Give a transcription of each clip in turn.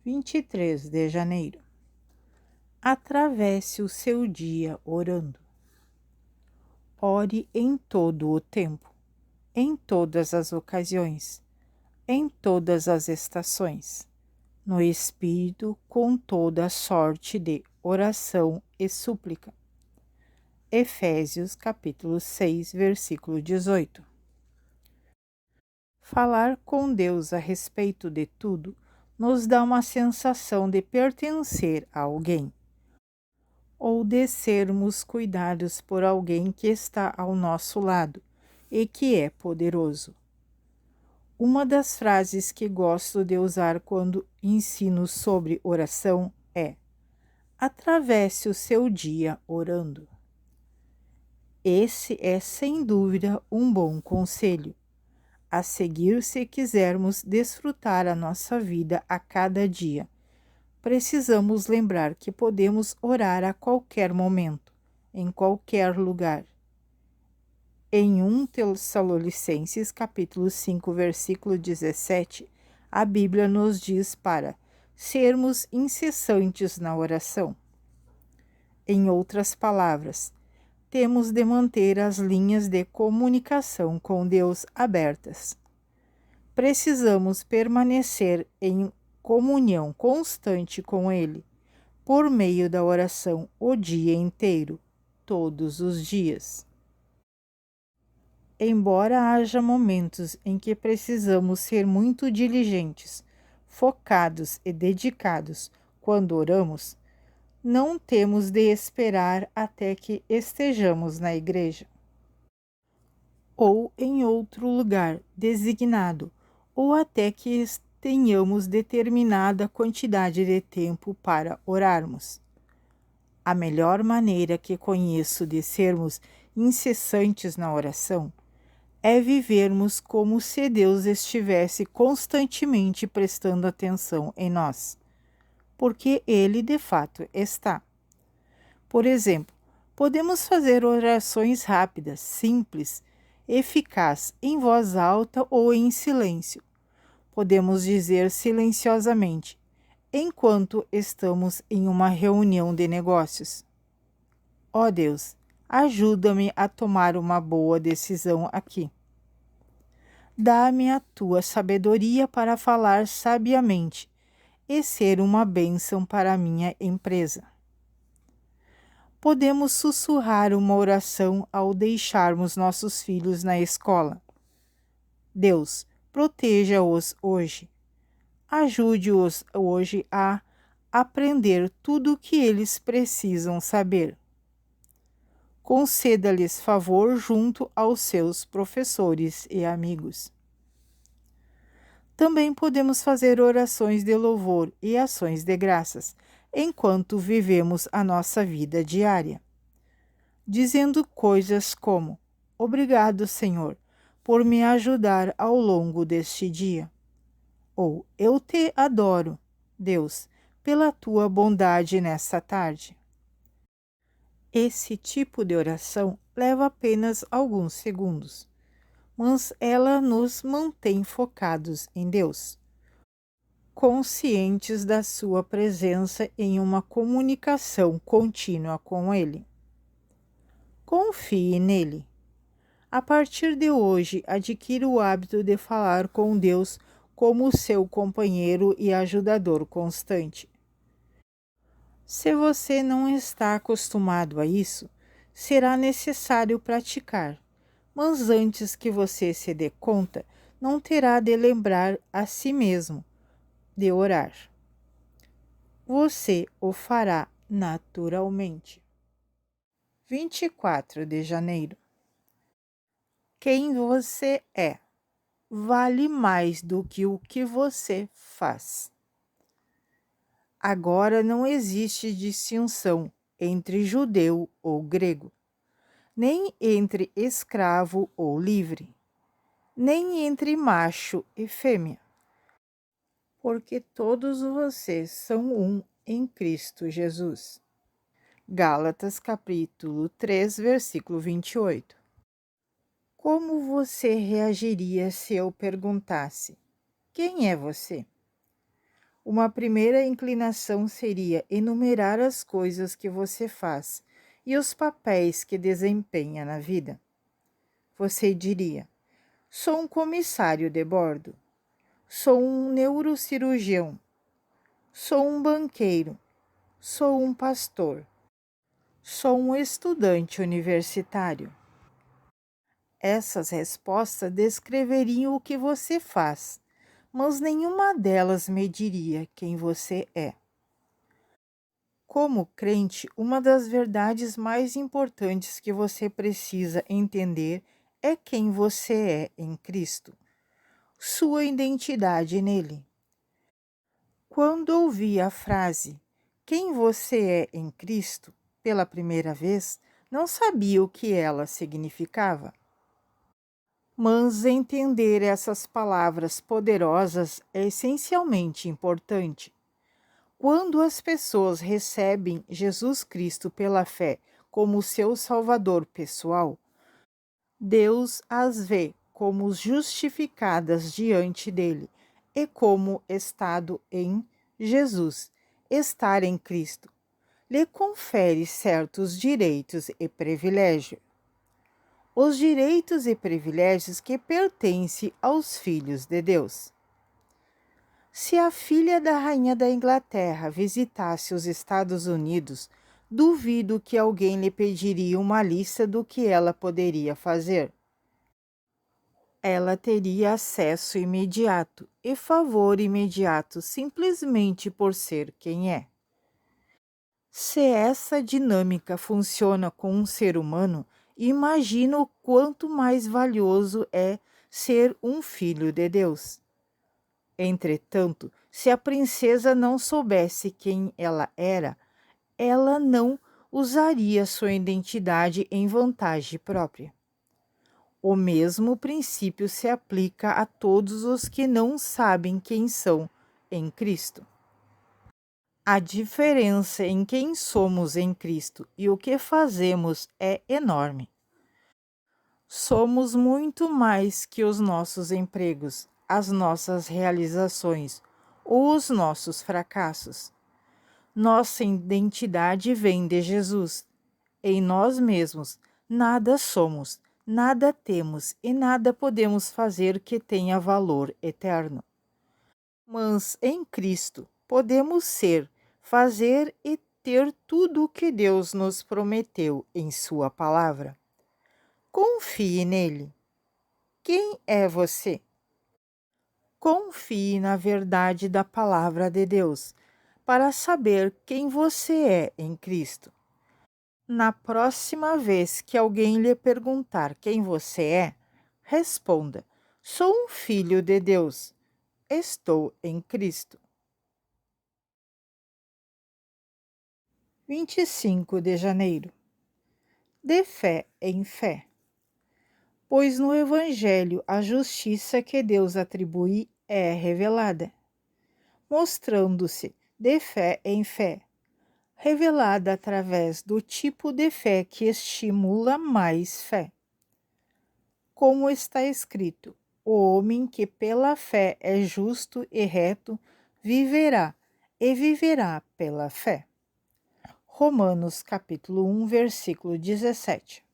23 de janeiro. Atravesse o seu dia orando. Ore em todo o tempo, em todas as ocasiões, em todas as estações, no Espírito com toda sorte de oração e súplica. Efésios capítulo 6, versículo 18. Falar com Deus a respeito de tudo nos dá uma sensação de pertencer a alguém, ou de sermos cuidados por alguém que está ao nosso lado e que é poderoso. Uma das frases que gosto de usar quando ensino sobre oração é: atravesse o seu dia orando. Esse é, sem dúvida, um bom conselho a seguir se quisermos desfrutar a nossa vida a cada dia. Precisamos lembrar que podemos orar a qualquer momento, em qualquer lugar. Em 1 Tessalonicenses, capítulo 5, versículo 17, a Bíblia nos diz para sermos incessantes na oração. Em outras palavras, temos de manter as linhas de comunicação com Deus abertas. Precisamos permanecer em comunhão constante com Ele, por meio da oração o dia inteiro, todos os dias. Embora haja momentos em que precisamos ser muito diligentes, focados e dedicados quando oramos, não temos de esperar até que estejamos na igreja ou em outro lugar designado, ou até que tenhamos determinada quantidade de tempo para orarmos. A melhor maneira que conheço de sermos incessantes na oração é vivermos como se Deus estivesse constantemente prestando atenção em nós, porque Ele de fato está. Por exemplo, podemos fazer orações rápidas, simples, eficaz em voz alta ou em silêncio. Podemos dizer silenciosamente, enquanto estamos em uma reunião de negócios: ó Deus, ajuda-me a tomar uma boa decisão aqui. Dá-me a tua sabedoria para falar sabiamente e ser uma bênção para a minha empresa. Podemos sussurrar uma oração ao deixarmos nossos filhos na escola: Deus, proteja-os hoje. Ajude-os hoje a aprender tudo o que eles precisam saber. Conceda-lhes favor junto aos seus professores e amigos. Também podemos fazer orações de louvor e ações de graças enquanto vivemos a nossa vida diária, dizendo coisas como: obrigado, Senhor, por me ajudar ao longo deste dia. Ou eu te adoro, Deus, pela tua bondade nesta tarde. Esse tipo de oração leva apenas alguns segundos, mas ela nos mantém focados em Deus, conscientes da sua presença em uma comunicação contínua com Ele. Confie nele. A partir de hoje, adquira o hábito de falar com Deus como seu companheiro e ajudador constante. Se você não está acostumado a isso, será necessário praticar, mas antes que você se dê conta, não terá de lembrar a si mesmo de orar. Você o fará naturalmente. 24 de janeiro. Quem você é vale mais do que o que você faz. Agora não existe distinção entre judeu ou grego, nem entre escravo ou livre, nem entre macho e fêmea, porque todos vocês são um em Cristo Jesus. Gálatas capítulo 3, versículo 28. Como você reagiria se eu perguntasse: quem é você? Uma primeira inclinação seria enumerar as coisas que você faz e os papéis que desempenha na vida. Você diria: sou um comissário de bordo, sou um neurocirurgião, sou um banqueiro, sou um pastor, sou um estudante universitário. Essas respostas descreveriam o que você faz, mas nenhuma delas mediria quem você é. Como crente, uma das verdades mais importantes que você precisa entender é quem você é em Cristo, sua identidade nele. Quando ouvi a frase "quem você é em Cristo" pela primeira vez, não sabia o que ela significava. Mas entender essas palavras poderosas é essencialmente importante. Quando as pessoas recebem Jesus Cristo pela fé como seu Salvador pessoal, Deus as vê como justificadas diante dele e como estado em Jesus, estar em Cristo, lhe confere certos direitos e privilégios. Os direitos e privilégios que pertencem aos filhos de Deus. Se a filha da rainha da Inglaterra visitasse os Estados Unidos, duvido que alguém lhe pediria uma lista do que ela poderia fazer. Ela teria acesso imediato e favor imediato simplesmente por ser quem é. Se essa dinâmica funciona com um ser humano, imagina o quanto mais valioso é ser um filho de Deus. Entretanto, se a princesa não soubesse quem ela não usaria sua identidade em vantagem própria. O mesmo princípio se aplica a todos os que não sabem quem são em Cristo. A diferença em quem somos em Cristo e o que fazemos é enorme. Somos muito mais que os nossos empregos, as nossas realizações ou os nossos fracassos. Nossa identidade vem de Jesus. Em nós mesmos, nada somos, nada temos e nada podemos fazer que tenha valor eterno. Mas em Cristo podemos ser, fazer e ter tudo o que Deus nos prometeu em Sua palavra. Confie nele. Quem é você? Confie na verdade da palavra de Deus para saber quem você é em Cristo. Na próxima vez que alguém lhe perguntar quem você é, responda: sou um filho de Deus. Estou em Cristo. 25 de janeiro. De fé em fé. Pois no Evangelho a justiça que Deus atribui é revelada, mostrando-se de fé em fé, revelada através do tipo de fé que estimula mais fé. Como está escrito: o homem que pela fé é justo e reto viverá, e viverá pela fé. Romanos capítulo 1, versículo 17.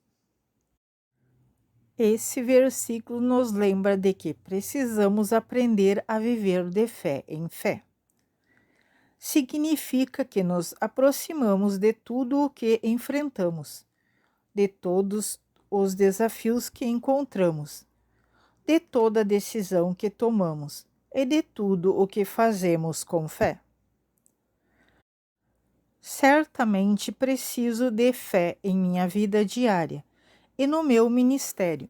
Esse versículo nos lembra de que precisamos aprender a viver de fé em fé. Significa que nos aproximamos de tudo o que enfrentamos, de todos os desafios que encontramos, de toda decisão que tomamos e de tudo o que fazemos com fé. Certamente preciso de fé em minha vida diária e no meu ministério.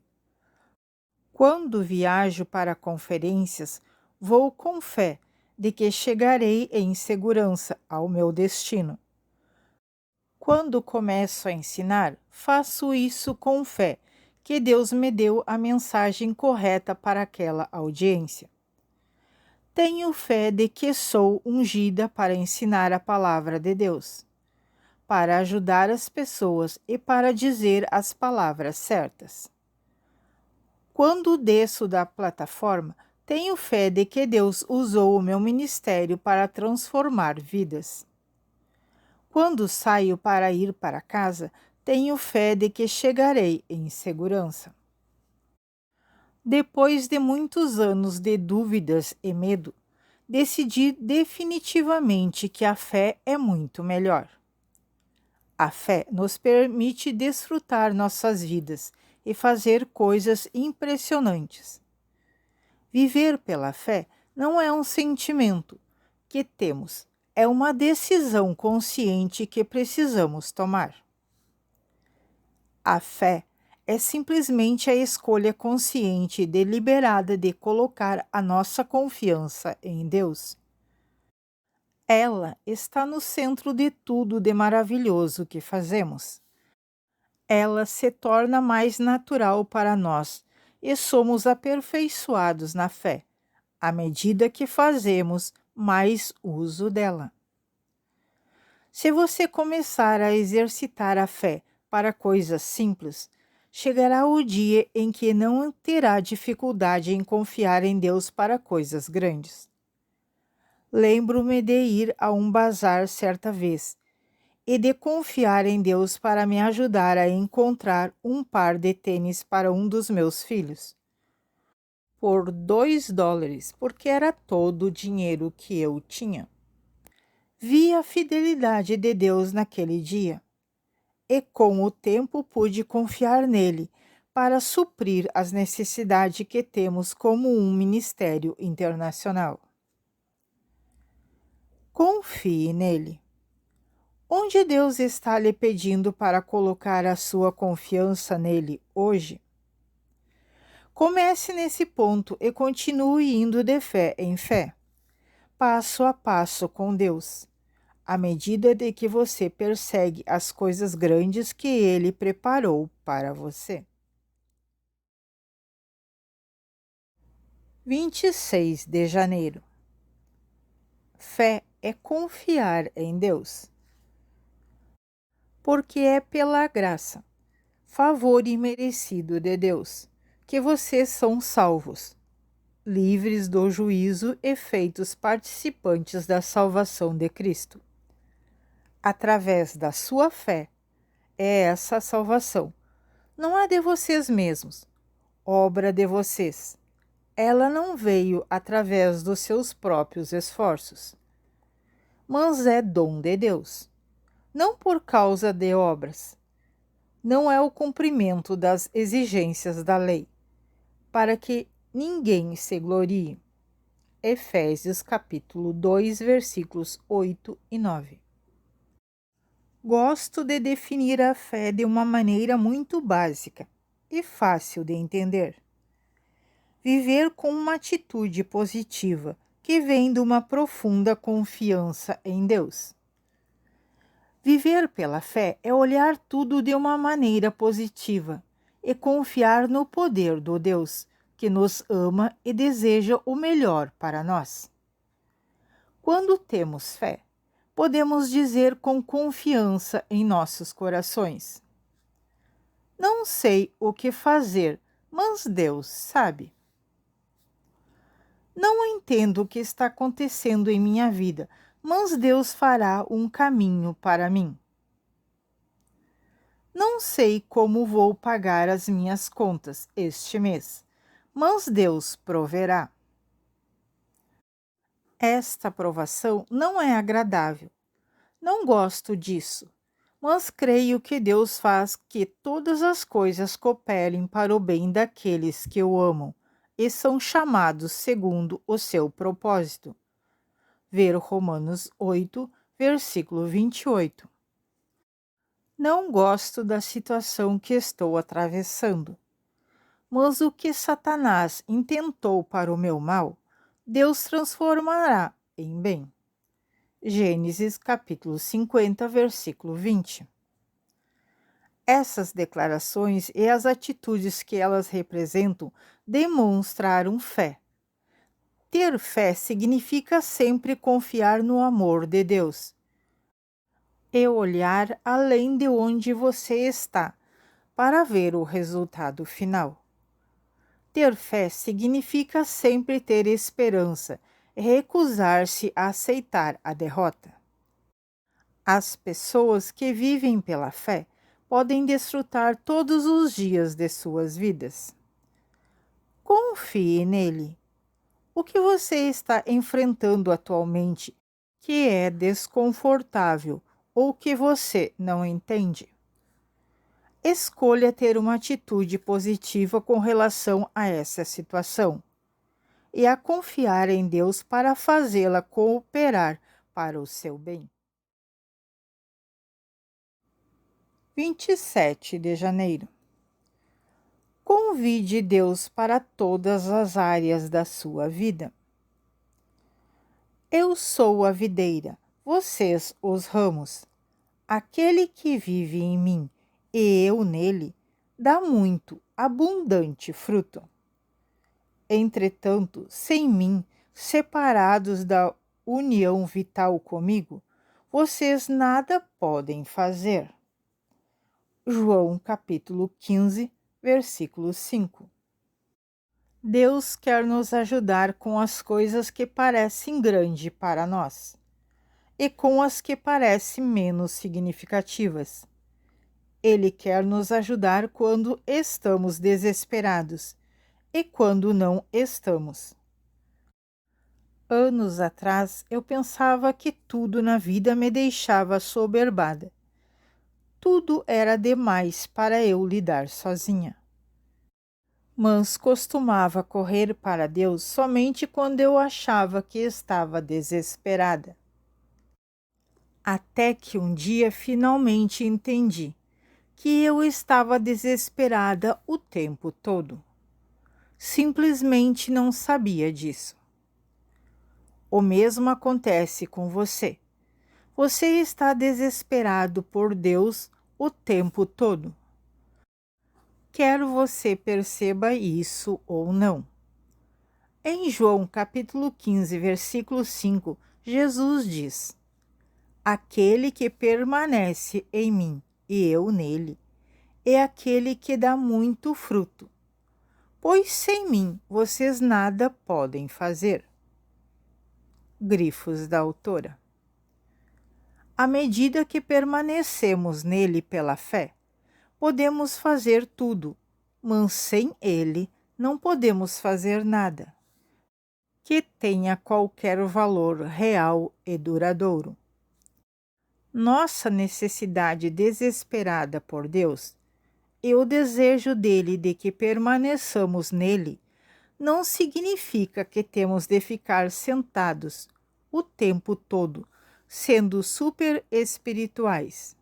Quando viajo para conferências, vou com fé de que chegarei em segurança ao meu destino. Quando começo a ensinar, faço isso com fé que Deus me deu a mensagem correta para aquela audiência. Tenho fé de que sou ungida para ensinar a palavra de Deus, para ajudar as pessoas e para dizer as palavras certas. Quando desço da plataforma, Tenho fé de que Deus usou o meu ministério para transformar vidas. Quando saio para ir para casa, tenho fé de que chegarei em segurança. Depois de muitos anos de dúvidas e medo, decidi definitivamente que a fé é muito melhor. A fé nos permite desfrutar nossas vidas e fazer coisas impressionantes. Viver pela fé não é um sentimento que temos, é uma decisão consciente que precisamos tomar. A fé é simplesmente a escolha consciente e deliberada de colocar a nossa confiança em Deus. Ela está no centro de tudo de maravilhoso que fazemos. Ela se torna mais natural para nós e somos aperfeiçoados na fé, à medida que fazemos mais uso dela. Se você começar a exercitar a fé para coisas simples, chegará o dia em que não terá dificuldade em confiar em Deus para coisas grandes. Lembro-me de ir a um bazar certa vez e de confiar em Deus para me ajudar a encontrar um par de tênis para um dos meus filhos. Por $2, porque era todo o dinheiro que eu tinha. Vi a fidelidade de Deus naquele dia, e com o tempo pude confiar nele para suprir as necessidades que temos como um ministério internacional. Confie nele. Onde Deus está lhe pedindo para colocar a sua confiança nele hoje? Comece nesse ponto e continue indo de fé em fé, passo a passo com Deus, à medida de que você persegue as coisas grandes que Ele preparou para você. 26 de janeiro. Fé é confiar em Deus. Porque é pela graça, favor imerecido de Deus, que vocês são salvos, livres do juízo e feitos participantes da salvação de Cristo. Através da sua fé, é essa a salvação. Não é de vocês mesmos, obra de vocês. Ela não veio através dos seus próprios esforços, mas é dom de Deus, não por causa de obras. Não é o cumprimento das exigências da lei, para que ninguém se glorie. Efésios capítulo 2, versículos 8 e 9. Gosto de definir a fé de uma maneira muito básica e fácil de entender. Viver com uma atitude positiva que vem de uma profunda confiança em Deus. Viver pela fé é olhar tudo de uma maneira positiva e confiar no poder do Deus que nos ama e deseja o melhor para nós. Quando temos fé, podemos dizer com confiança em nossos corações: não sei o que fazer, mas Deus sabe. Não entendo o que está acontecendo em minha vida, mas Deus fará um caminho para mim. Não sei como vou pagar as minhas contas este mês, mas Deus proverá. Esta provação não é agradável. Não gosto disso, mas creio que Deus faz que todas as coisas cooperem para o bem daqueles que o amam e são chamados segundo o seu propósito. Ver Romanos 8, versículo 28. Não gosto da situação que estou atravessando, mas o que Satanás intentou para o meu mal, Deus transformará em bem. Gênesis capítulo 50, versículo 20. Essas declarações e as atitudes que elas representam demonstraram fé. Ter fé significa sempre confiar no amor de Deus e olhar além de onde você está para ver o resultado final. Ter fé significa sempre ter esperança e recusar-se a aceitar a derrota. As pessoas que vivem pela fé podem desfrutar todos os dias de suas vidas. Confie nele. O que você está enfrentando atualmente que é desconfortável ou que você não entende? Escolha ter uma atitude positiva com relação a essa situação e a confiar em Deus para fazê-la cooperar para o seu bem. 27 de janeiro. Convide Deus para todas as áreas da sua vida. Eu sou a videira, vocês os ramos. Aquele que vive em mim e eu nele, dá muito, abundante fruto. Entretanto, sem mim, separados da união vital comigo, vocês nada podem fazer. João capítulo 15, versículo 5. Deus quer nos ajudar com as coisas que parecem grandes para nós e com as que parecem menos significativas. Ele quer nos ajudar quando estamos desesperados e quando não estamos. Anos atrás, eu pensava que tudo na vida me deixava assoberbada. Tudo era demais para eu lidar sozinha. Mas costumava correr para Deus somente quando eu achava que estava desesperada. Até que um dia finalmente entendi que eu estava desesperada o tempo todo. Simplesmente não sabia disso. O mesmo acontece com você. Você está desesperado por Deus o tempo todo. Quer você perceba isso ou não. Em João capítulo 15, versículo 5, Jesus diz: Aquele que permanece em mim e eu nele, é aquele que dá muito fruto, pois sem mim vocês nada podem fazer. Grifos da autora. À medida que permanecemos nele pela fé, podemos fazer tudo, mas sem ele não podemos fazer nada que tenha qualquer valor real e duradouro. Nossa necessidade desesperada por Deus e o desejo dele de que permaneçamos nele não significa que temos de ficar sentados o tempo todo, sendo super espirituais.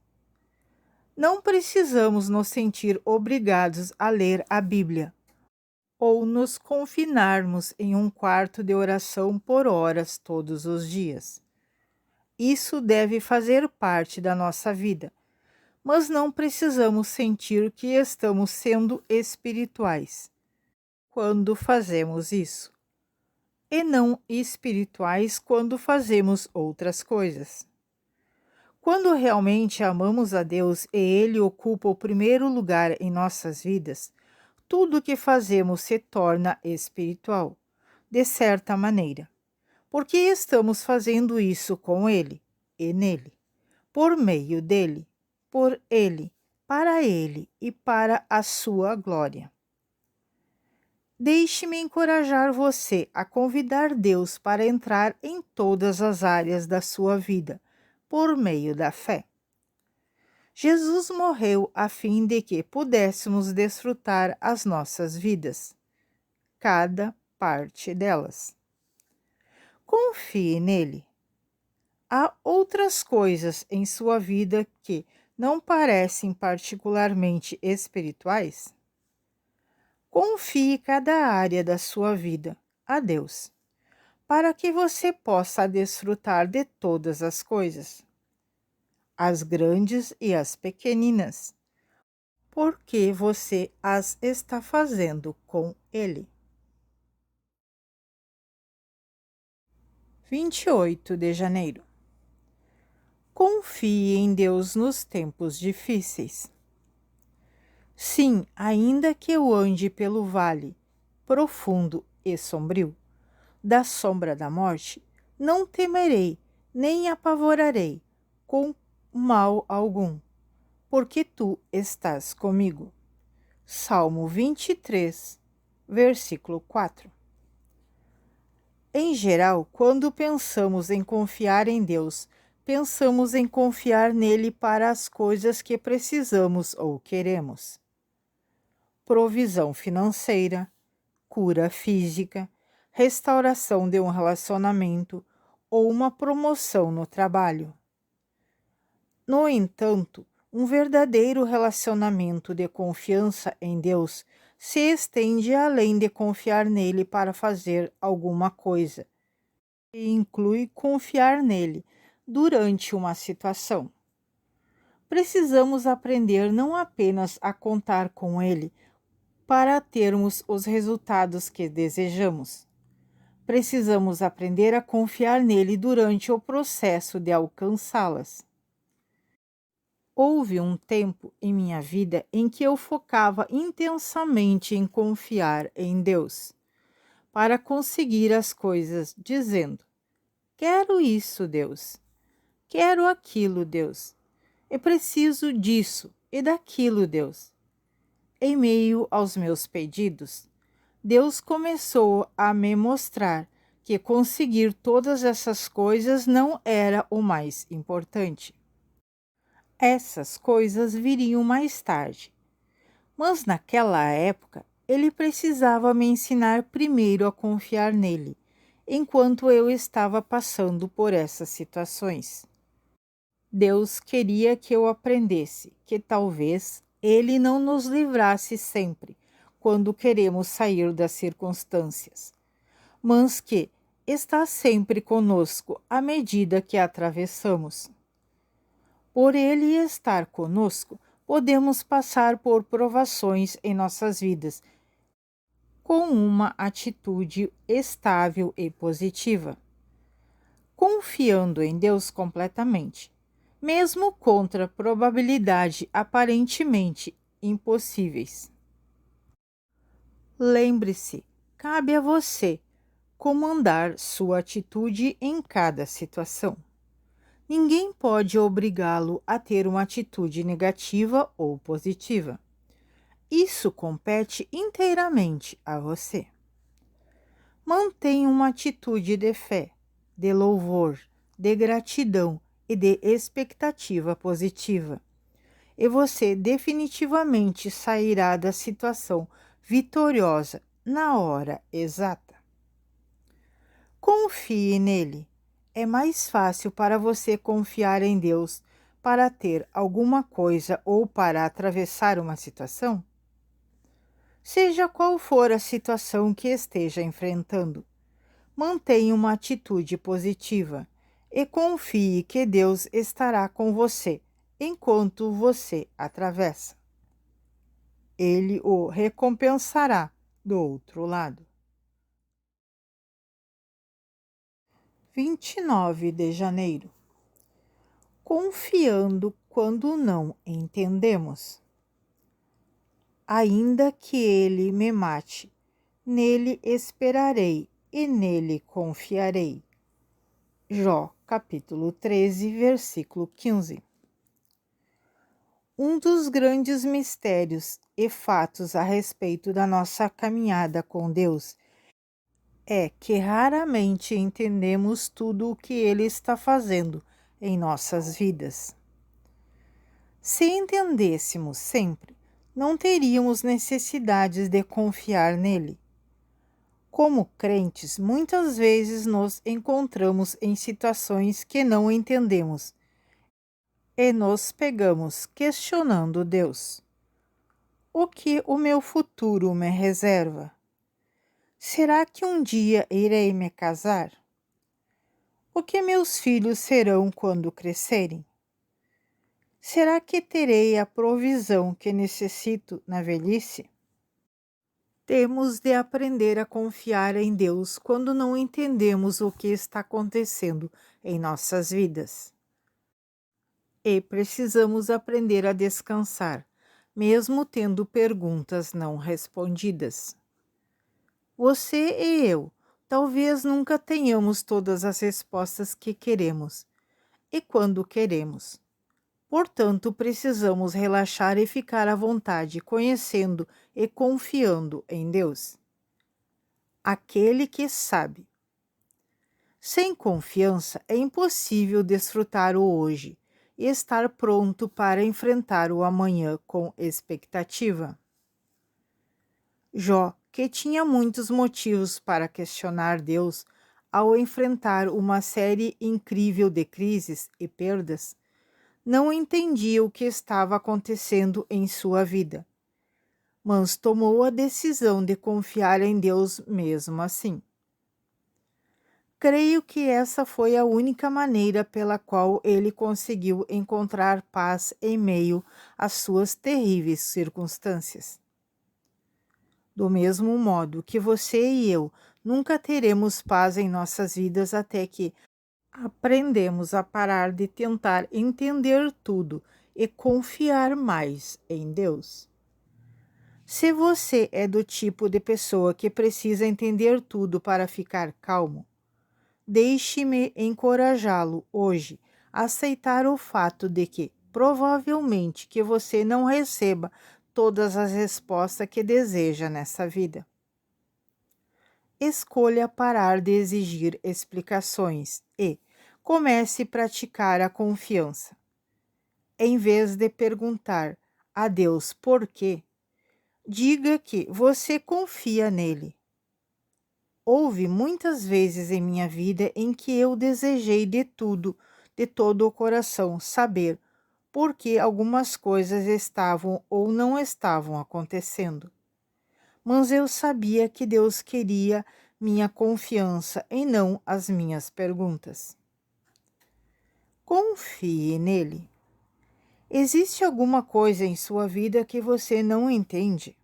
Não precisamos nos sentir obrigados a ler a Bíblia ou nos confinarmos em um quarto de oração por horas todos os dias. Isso deve fazer parte da nossa vida, mas não precisamos sentir que estamos sendo espirituais quando fazemos isso, e não espirituais quando fazemos outras coisas. Quando realmente amamos a Deus e Ele ocupa o primeiro lugar em nossas vidas, tudo o que fazemos se torna espiritual, de certa maneira, porque estamos fazendo isso com Ele e nele, por meio dele, por Ele, para Ele e para a sua glória. Deixe-me encorajar você a convidar Deus para entrar em todas as áreas da sua vida, por meio da fé. Jesus morreu a fim de que pudéssemos desfrutar as nossas vidas, cada parte delas. Confie nele. Há outras coisas em sua vida que não parecem particularmente espirituais? Confie cada área da sua vida a Deus, para que você possa desfrutar de todas as coisas, as grandes e as pequeninas, porque você as está fazendo com Ele. 28 de janeiro. Confie em Deus nos tempos difíceis. Sim, ainda que eu ande pelo vale profundo e sombrio, da sombra da morte, não temerei, nem apavorarei com mal algum, porque tu estás comigo. Salmo 23, versículo 4. Em geral, quando pensamos em confiar em Deus, pensamos em confiar nele para as coisas que precisamos ou queremos. Provisão financeira, cura física, restauração de um relacionamento ou uma promoção no trabalho. No entanto, um verdadeiro relacionamento de confiança em Deus se estende além de confiar nele para fazer alguma coisa, e inclui confiar nele durante uma situação. Precisamos aprender não apenas a contar com ele para termos os resultados que desejamos. Precisamos aprender a confiar nele durante o processo de alcançá-las. Houve um tempo em minha vida em que eu focava intensamente em confiar em Deus para conseguir as coisas, dizendo: quero isso, Deus. Quero aquilo, Deus. Eu preciso disso e daquilo, Deus. Em meio aos meus pedidos, Deus começou a me mostrar que conseguir todas essas coisas não era o mais importante. Essas coisas viriam mais tarde, mas naquela época ele precisava me ensinar primeiro a confiar nele, enquanto eu estava passando por essas situações. Deus queria que eu aprendesse que talvez ele não nos livrasse sempre quando queremos sair das circunstâncias, mas que está sempre conosco à medida que atravessamos. Por ele estar conosco, podemos passar por provações em nossas vidas com uma atitude estável e positiva, confiando em Deus completamente, mesmo contra probabilidades aparentemente impossíveis. Lembre-se, cabe a você comandar sua atitude em cada situação. Ninguém pode obrigá-lo a ter uma atitude negativa ou positiva. Isso compete inteiramente a você. Mantenha uma atitude de fé, de louvor, de gratidão e de expectativa positiva, e você definitivamente sairá da situação vitoriosa na hora exata. Confie nele. É mais fácil para você confiar em Deus para ter alguma coisa ou para atravessar uma situação? Seja qual for a situação que esteja enfrentando, mantenha uma atitude positiva e confie que Deus estará com você enquanto você atravessa. Ele o recompensará do outro lado. 29 de janeiro. Confiando quando não entendemos. Ainda que ele me mate, nele esperarei e nele confiarei. Jó, capítulo 13, versículo 15. Um dos grandes mistérios e fatos a respeito da nossa caminhada com Deus é que raramente entendemos tudo o que Ele está fazendo em nossas vidas. Se entendêssemos sempre, não teríamos necessidades de confiar nele. Como crentes, muitas vezes nos encontramos em situações que não entendemos e nos pegamos questionando Deus. O que o meu futuro me reserva? Será que um dia irei me casar? O que meus filhos serão quando crescerem? Será que terei a provisão que necessito na velhice? Temos de aprender a confiar em Deus quando não entendemos o que está acontecendo em nossas vidas. E precisamos aprender a descansar, mesmo tendo perguntas não respondidas. Você e eu talvez nunca tenhamos todas as respostas que queremos e quando queremos. Portanto, precisamos relaxar e ficar à vontade, conhecendo e confiando em Deus, aquele que sabe. Sem confiança, é impossível desfrutar o hoje e estar pronto para enfrentar o amanhã com expectativa. Jó, que tinha muitos motivos para questionar Deus ao enfrentar uma série incrível de crises e perdas, não entendia o que estava acontecendo em sua vida, mas tomou a decisão de confiar em Deus mesmo assim. Creio que essa foi a única maneira pela qual ele conseguiu encontrar paz em meio às suas terríveis circunstâncias. Do mesmo modo que você e eu nunca teremos paz em nossas vidas até que aprendemos a parar de tentar entender tudo e confiar mais em Deus. Se você é do tipo de pessoa que precisa entender tudo para ficar calmo, deixe-me encorajá-lo hoje a aceitar o fato de que, provavelmente, que você não receba todas as respostas que deseja nessa vida. Escolha parar de exigir explicações e comece a praticar a confiança. Em vez de perguntar a Deus por quê, diga que você confia nele. Houve muitas vezes em minha vida em que eu desejei de tudo, de todo o coração, saber por que algumas coisas estavam ou não estavam acontecendo. Mas eu sabia que Deus queria minha confiança e não as minhas perguntas. Confie nele. Existe alguma coisa em sua vida que você não entende?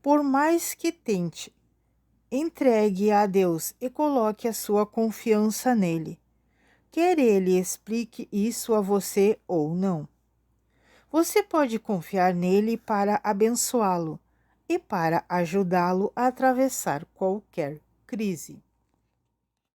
Por mais que tente, entregue a Deus e coloque a sua confiança nele. Quer ele explique isso a você ou não. Você pode confiar nele para abençoá-lo e para ajudá-lo a atravessar qualquer crise.